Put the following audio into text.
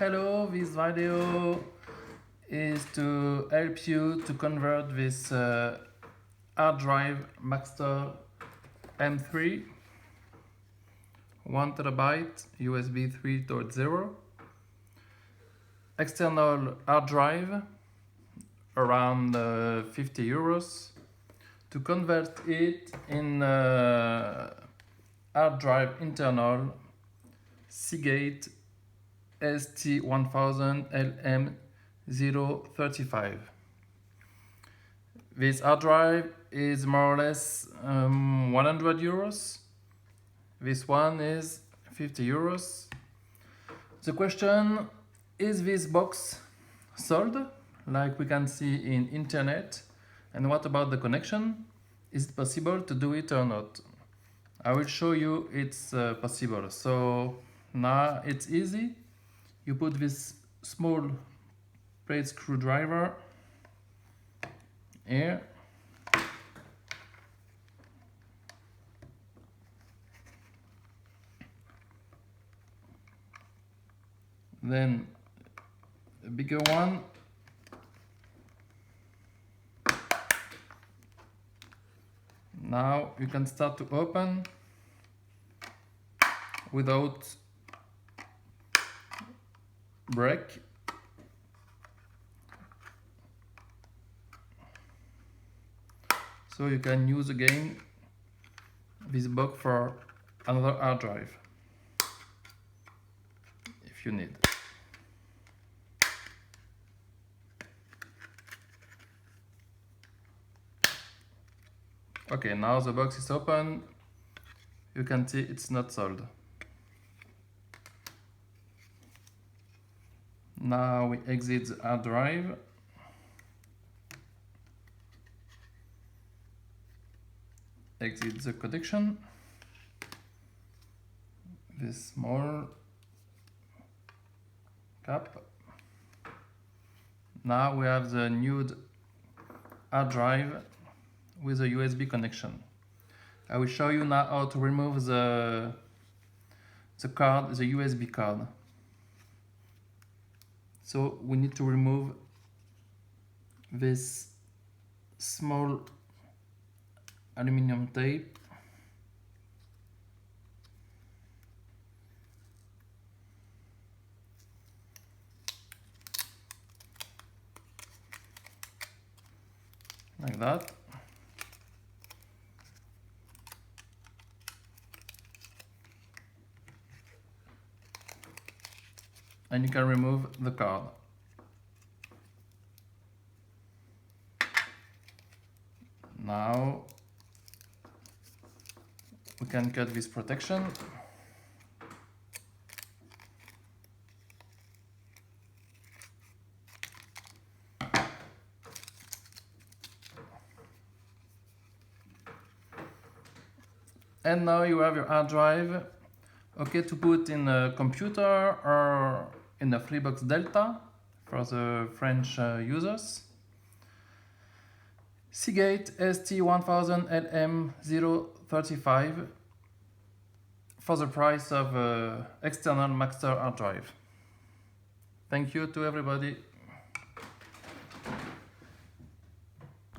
Hello, this video is to help you to convert this hard drive MAXTOR M3 1 TB USB 3.0 external hard drive around 50 euros to convert it in hard drive internal SEAGATE ST1000LM035. This hard drive is more or less 100 euros. This one is 50 euros. The question, is this box sold like we can see in internet? And what about the connection? Is it possible to do it or not? I will show you it's possible. So now it's easy. You put this small plate screwdriver here. Then a bigger one. Now you can start to open without break. So you can use again this box for another hard drive if you need. Okay, now the box is open. You can see it's not sold. Now we exit the hard drive. Exit the connection. This small cap. Now we have the new hard drive with a USB connection. I will show you now how to remove the card, the USB card. So we need to remove this small aluminum tape. Like that. And you can remove the card. Now we can cut this protection. And now you have your hard drive, okay, to put in a computer or in a FREEBOX Delta for the French users. SEAGATE ST1000LM035 for the price of external MAXTOR hard drive. Thank you to everybody.